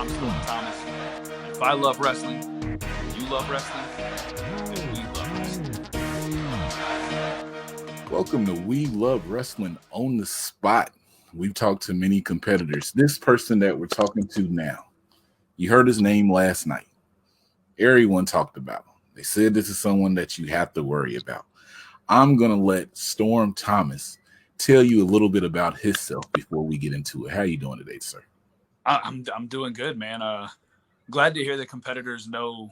I'm Storm Thomas. If I love wrestling, you love wrestling, then we love wrestling. Welcome to We Love Wrestling on the Spot. We've talked to many competitors. This person that we're talking to now, you heard his name last night. Everyone talked about him. They said this is someone that you have to worry about. I'm going to let Storm Thomas tell you a little bit about himself before we get into it. How are you doing today, sir? I'm doing good, man. Glad to hear the competitors know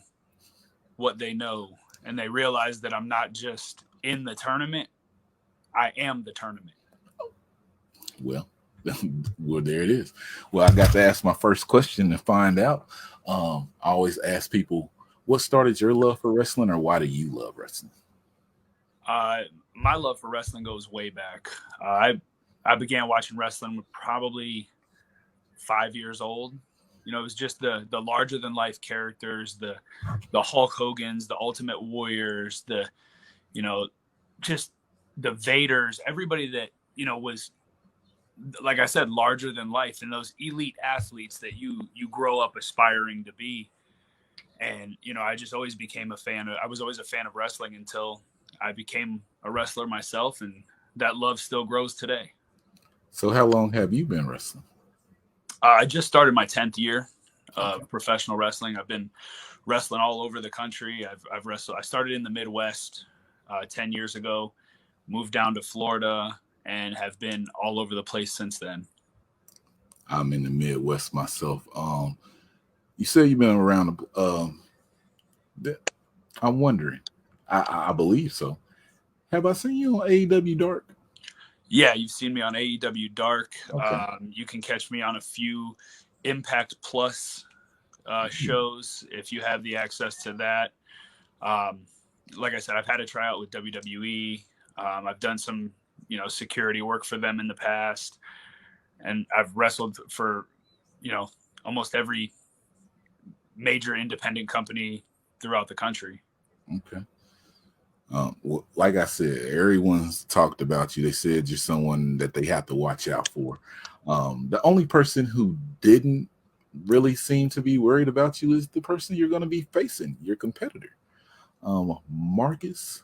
what they know, and they realize that I'm not just in the tournament. I am the tournament. Well, there it is. Well, I got to ask my first question to find out. I always ask people, what started your love for wrestling, or why do you love wrestling? My love for wrestling goes way back. I began watching wrestling probably 5 years old. You know, it was just the larger than life characters, the Hulk Hogans, the Ultimate Warriors, just the Vaders, everybody that, was, like I said, larger than life, and those elite athletes that you grow up aspiring to be. And, I just always became I was always a fan of wrestling until I became a wrestler myself, and that love still grows today. So how long have you been wrestling? I just started my 10th year of professional wrestling. I've been wrestling all over the country. I've wrestled. I started in the Midwest 10 years ago, moved down to Florida, and have been all over the place since then. I'm in the Midwest myself. You said you've been around. I'm wondering. I believe so. Have I seen you on AEW Dark? Yeah, you've seen me on AEW Dark. Okay. You can catch me on a few Impact Plus shows if you have the access to that. Like I said, I've had a tryout with WWE. I've done some, security work for them in the past, and I've wrestled for, almost every major independent company throughout the country. Okay. Well, like I said, everyone's talked about you. They said you're someone that they have to watch out for. The only person who didn't really seem to be worried about you is the person you're going to be facing, your competitor, Marquez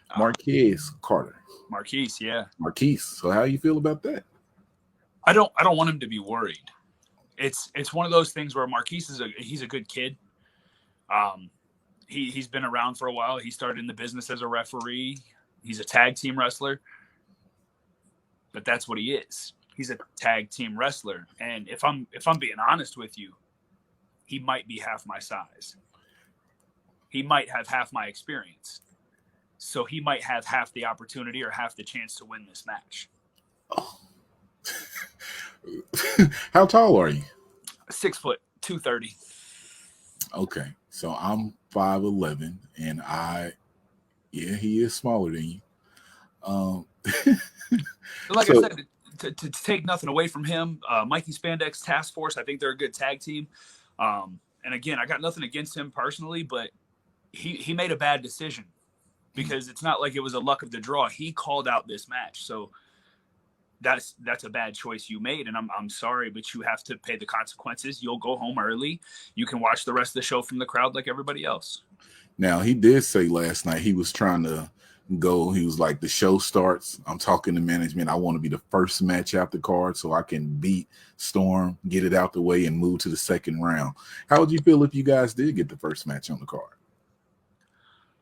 Carter. Marquise, yeah. Marquise. So how you feel about that? I don't want him to be worried. It's one of those things where Marquise he's a good kid. He's been around for a while. He started in the business as a referee. He's a tag team wrestler, but that's what he is. He's a tag team wrestler. And if I'm being honest with you, he might be half my size. He might have half my experience. So he might have half the opportunity or half the chance to win this match. Oh. How tall are you? 6 foot, 230. Okay. So I'm 5'11", and he is smaller than you. Like I said, to take nothing away from him, Mikey Spandex Task Force, I think they're a good tag team. And again, I got nothing against him personally, but he made a bad decision because it's not like it was a luck of the draw. He called out this match, so that's a bad choice you made, and I'm sorry, but you have to pay the consequences. You'll go home early. You can watch the rest of the show from the crowd like everybody else. Now, he did say last night he was trying to go. He was like, the show starts. I'm talking to management. I want to be the first match out the card so I can beat Storm, get it out the way, and move to the second round. How would you feel if you guys did get the first match on the card?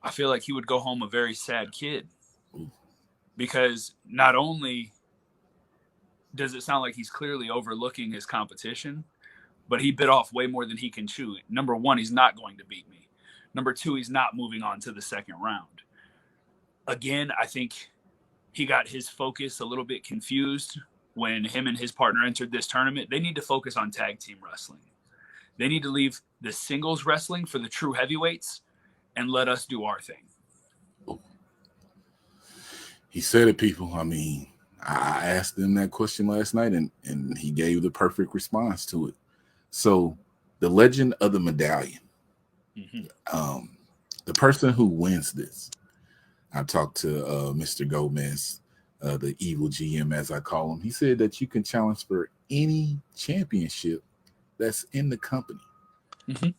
I feel like he would go home a very sad kid. Ooh. Because not only does it sound like he's clearly overlooking his competition, but he bit off way more than he can chew. Number one, he's not going to beat me. Number two, he's not moving on to the second round. Again, I think he got his focus a little bit confused when him and his partner entered this tournament. They need to focus on tag team wrestling. They need to leave the singles wrestling for the true heavyweights and let us do our thing. He said it, people. I mean, I asked him that question last night, and he gave the perfect response to it. So the legend of the Medallion, the person who wins this, I talked to Mr. Gomez, the evil GM, as I call him. He said that you can challenge for any championship that's in the company. Mm-hmm.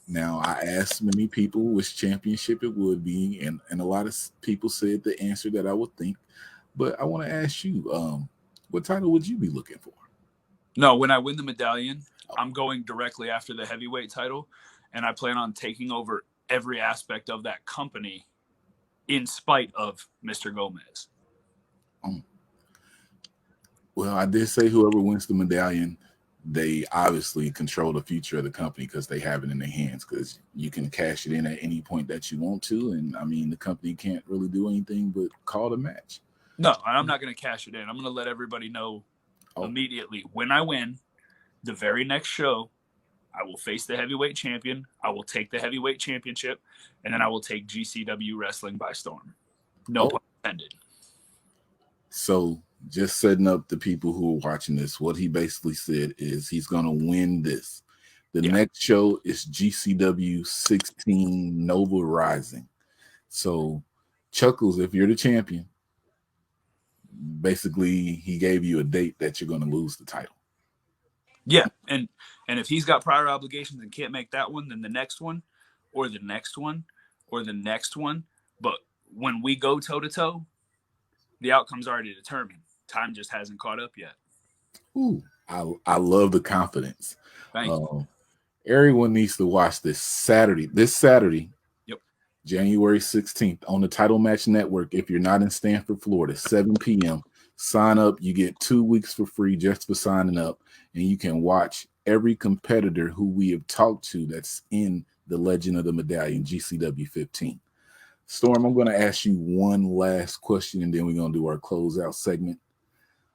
Now, I asked many people which championship it would be, and a lot of people said the answer that I would think. But I want to ask you, what title would you be looking for? No, when I win the medallion, I'm going directly after the heavyweight title, and I plan on taking over every aspect of that company in spite of Mr. Gomez. Um, well, I did say whoever wins the medallion, they obviously control the future of the company because they have it in their hands. Because you can cash it in at any point that you want to, and I mean the company can't really do anything but call the match. No, I'm not going to cash it in. I'm going to let everybody know Oh, immediately when I win the very next show. I will face the heavyweight champion. I will take the heavyweight championship, and then I will take GCW wrestling by storm. No oh. pun intended. So just setting up the people who are watching this, what he basically said is he's going to win this. The Yeah. next show is GCW 16 Nova Rising. So, Chuckles, if you're the champion, basically he gave you a date that you're going to lose the title. Yeah, and if he's got prior obligations and can't make that one, then the next one, or the next one, or the next one. But when we go toe to toe, the outcome's already determined. Time just hasn't caught up yet. Ooh, I love the confidence. Thank you. Everyone needs to watch this Saturday. This Saturday, Yep. January 16th, on the Title Match Network. If you're not in Stanford, Florida, 7 p.m. Sign up. You get 2 weeks for free just for signing up, and you can watch every competitor who we have talked to that's in the Legend of the Medallion GCW 15. Storm, I'm going to ask you one last question, and then we're going to do our closeout segment.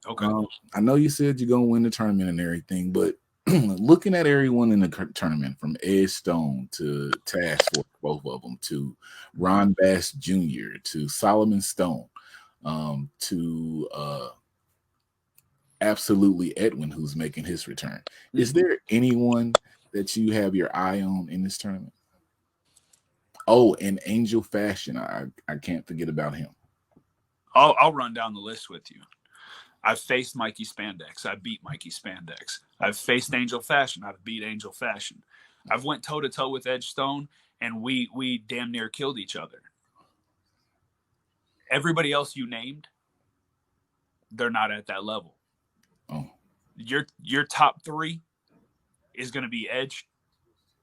Okay. I know you said you're going to win the tournament and everything, but looking at everyone in the tournament, from Edge Stone to Task Force, both of them, to Ron Bass Jr., to Solomon Stone, to absolutely Edwin, who's making his return. Mm-hmm. Is there anyone that you have your eye on in this tournament? Oh, and Angel Fashion. I can't forget about him. I'll run down the list with you. I've faced Mikey Spandex. I beat Mikey Spandex. I've faced Angel Fashion. I've beat Angel Fashion. I've went toe to toe with Edge Stone, and we damn near killed each other. Everybody else you named, they're not at that level. Oh. Your top three is going to be Edge,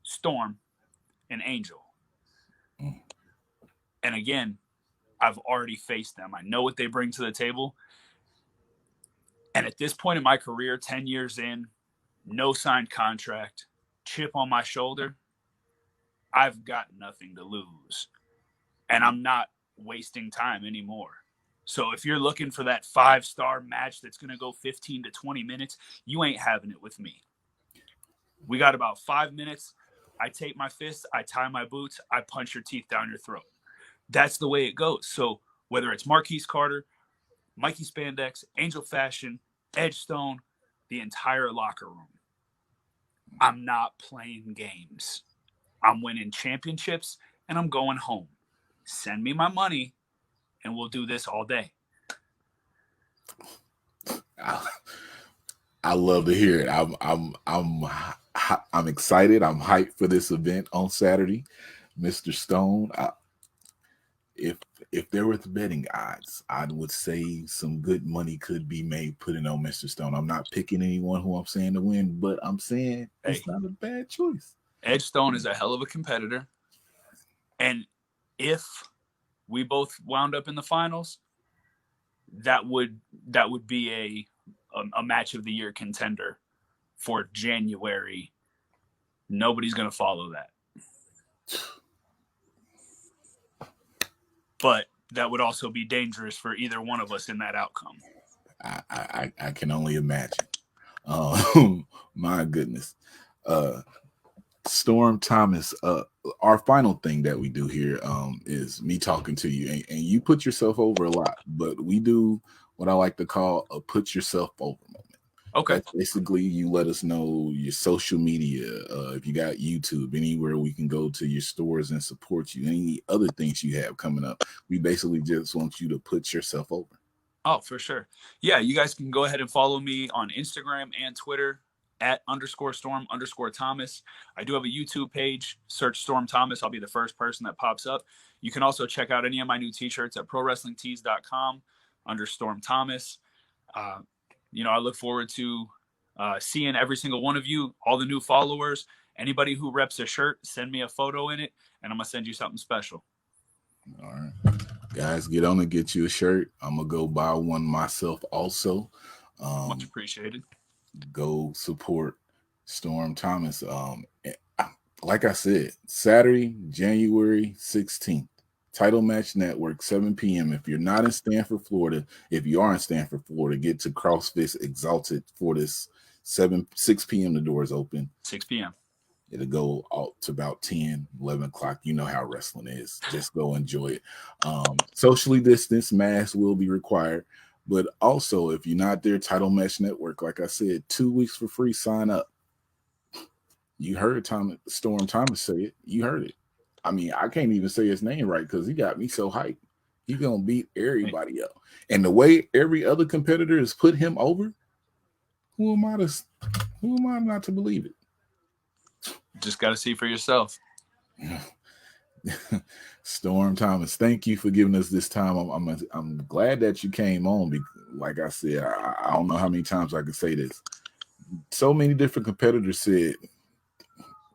Storm, and Angel. Oh. And again, I've already faced them. I know what they bring to the table. And at this point in my career, 10 years in, no signed contract, chip on my shoulder, I've got nothing to lose. And I'm not wasting time anymore. So if you're looking for that 5-star match that's going to go 15 to 20 minutes, you ain't having it with me. We got about 5 minutes. I take my fist, I tie my boots, I punch your teeth down your throat. That's the way it goes. So whether it's Marquise Carter, Mikey Spandex, Angel Fashion, Edge Stone, the entire locker room, I'm not playing games. I'm winning championships, and I'm going home. Send me my money, and we'll do this all day. I love to hear it. I'm excited. I'm hyped for this event on Saturday, Mr. Stone. If there were betting odds, I would say some good money could be made putting on Mr. Stone. I'm not picking anyone who I'm saying to win, but I'm saying it's not a bad choice. Edge Stone is a hell of a competitor. And if we both wound up in the finals, that would be a match of the year contender for January. Nobody's going to follow that. But that would also be dangerous for either one of us in that outcome. I can only imagine. My goodness. Storm Thomas, our final thing that we do here is me talking to you, and you put yourself over a lot, but we do what I like to call a put yourself over moment. Okay. That's basically you let us know your social media, if you got YouTube, anywhere we can go to your stores and support you, any other things you have coming up. We basically just want you to put yourself over. Oh, for sure. Yeah, you guys can go ahead and follow me on Instagram and Twitter at _Storm_Thomas. I do have a YouTube page. Search Storm Thomas. I'll be the first person that pops up. You can also check out any of my new t-shirts at prowrestlingtees.com under Storm Thomas. I look forward to seeing every single one of you, all the new followers. Anybody who reps a shirt, send me a photo in it, and I'm going to send you something special. All right. Guys, get on and get you a shirt. I'm going to go buy one myself also. Much appreciated. Go support Storm Thomas. Like I said, Saturday, January 16th, Title Match Network, 7 p.m. If you're not in Stanford, Florida, if you are in Stanford, Florida, get to CrossFit Exalted for this 6 p.m. The doors open. 6 p.m. It'll go out to about 10, 11 o'clock. You know how wrestling is. Just go enjoy it. Socially distanced, masks will be required. But also, if you're not there, Title Match Network, like I said, 2 weeks for free, sign up. You heard Storm Thomas say it. You heard it. I mean, I can't even say his name right because he got me so hyped. He's going to beat everybody up. And the way every other competitor has put him over, who am I not to believe it? Just got to see for yourself. Storm Thomas, thank you for giving us this time. I'm glad that you came on. Like I said, I don't know how many times I can say this. So many different competitors said,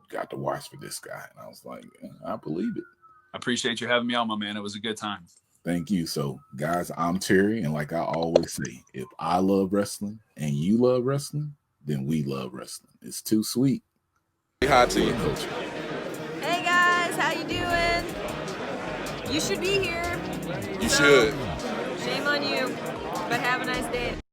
got to watch for this guy. And I was like, I believe it. I appreciate you having me on, my man. It was a good time. Thank you. So, guys, I'm Terry. And like I always say, if I love wrestling and you love wrestling, then we love wrestling. It's too sweet. Hi to you, Coach. Hey guys, how you doing? You should be here. You should. Shame on you, but have a nice day.